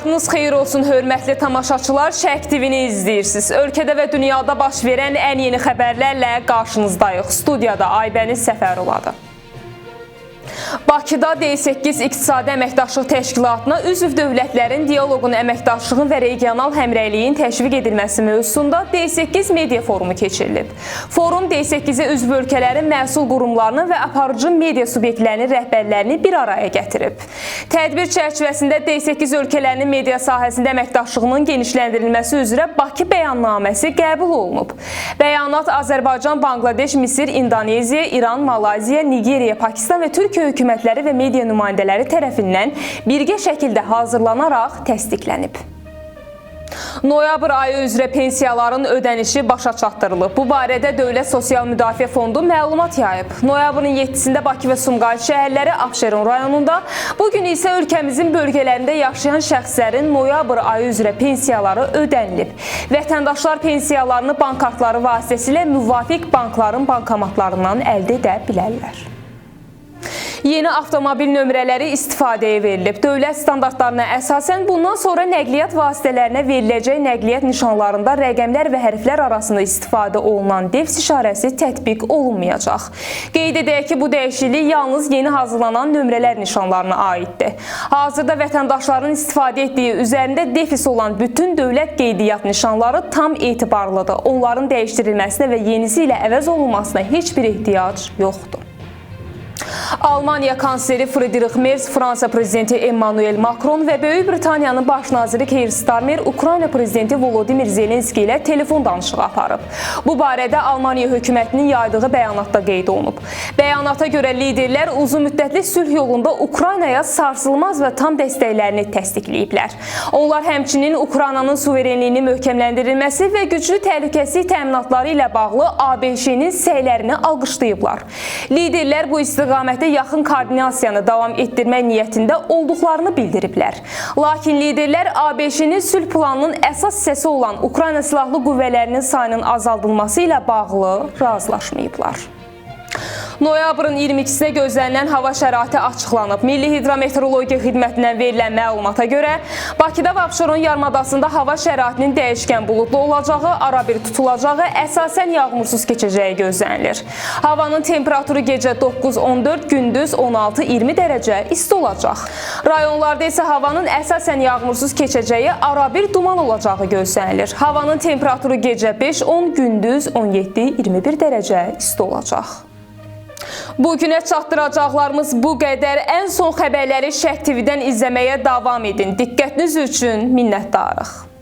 Vaxtınız xeyir olsun, hörmətli tamaşaçılar. Şərq TV-ni izləyirsiniz. Ölkədə və dünyada baş verən ən yeni xəbərlərlə qarşınızdayıq. Studiyada Aybəniz Səfərovadır. Bakıda D8 İqtisadi Əməkdaşlıq Təşkilatına üzv dövlətlərin dialoqun, əməkdaşlığın və regional həmrəyliyin təşviq edilməsi mövzusunda D8 media forumu keçirilib. Forum D8-ə üzv ölkələrin məhsul qurumlarını və aparıcı media subyektlərinin rəhbərlərini bir araya gətirib. Tədbir çərçivəsində D8 ölkələrinin media sahəsində əməkdaşlığının genişləndirilməsi üzrə Bakı bəyannaməsi qəbul olunub. Bəyanat Azərbaycan, Bangladeş, Misir, İndoneziya, İran, Malayziya, Nigeriya, Pakistan və Türkiyə hökumətləri və media nümayəndələri tərəfindən birgə şəkildə hazırlanaraq təsdiqlənib. Noyabr ayı üzrə pensiyaların ödənişi başa çatdırılıb. Bu barədə Dövlət Sosial Müdafiə Fondu məlumat yayıb. Noyabrın 7-sində Bakı və Sumqayıt şəhərləri, Abşeron rayonunda, bugün isə ölkəmizin bölgələrində yaşayan şəxslərin noyabr ayı üzrə pensiyaları ödənilib. Vətəndaşlar pensiyalarını bank kartları vasitəsilə müvafiq bankların bankomatlarından əldə edə bilərlər. Yeni avtomobil nömrələri istifadəyə verilib. Dövlət standartlarına əsasən bundan sonra nəqliyyat vasitələrinə veriləcək nəqliyyat nişanlarında rəqəmlər və hərflər arasında istifadə olunan defs işarəsi tətbiq olunmayacaq. Qeyd edək ki, bu dəyişiklik yalnız yeni hazırlanan nömrələr nişanlarına aiddir. Hazırda vətəndaşların istifadə etdiyi üzərində defis olan bütün dövlət qeydiyyat nişanları tam etibarlıdır. Onların dəyişdirilməsinə və yenisi ilə əvəz olunmasına heç bir ehtiyac yoxdur. Almaniya kansleri Friedrich Merz, Fransa prezidenti Emmanuel Macron və Böyük Britaniyanın baş naziri Keir Starmer Ukrayna prezidenti Volodymyr Zelenski ilə telefon danışığı aparıb. Bu barədə Almaniya hökumətinin yaydığı bəyanatda qeyd olunub. Bəyanata görə liderlər uzun müddətli sülh yolunda Ukraynaya sarsılmaz və tam dəstəklərini təsdiqləyiblər. Onlar həmçinin Ukraynanın suverenliyini möhkəmləndirilməsi və güclü təhlükəsizlik təminatları ilə bağlı ABŞ-nin səylərini alqışlayıblar. Liderlər bu istiqamətdə yaxın koordinasiyanı davam etdirmək niyyətində olduqlarını bildiriblər. Lakin liderlər ABŞ-nin sülh planının əsas hissəsi olan Ukrayna silahlı qüvvələrinin sayının azaldılması ilə bağlı razılaşmayıblar. Noyabrın 22-sinə gözlənilən hava şəraiti açıqlanıb. Milli Hidrometeorologiya Xidmətindən verilən məlumata görə Bakıda və Abşeron yarımadasında hava şəraitinin dəyişkən buludlu olacağı, arabir tutulacağı, əsasən yağmursuz keçəcəyi gözlənilir. Havanın temperaturu gecə 9-14, gündüz 16-20 dərəcə isti olacaq. Rayonlarda isə havanın əsasən yağmursuz keçəcəyi, arabir duman olacağı gözlənilir. Havanın temperaturu gecə 5-10, gündüz 17-21 dərəcə isti olacaq. Bugünə çatdıracaqlarımız bu qədər. Ən son xəbərləri Şərq TV-dən izləməyə davam edin. Diqqətiniz üçün minnətdarıq.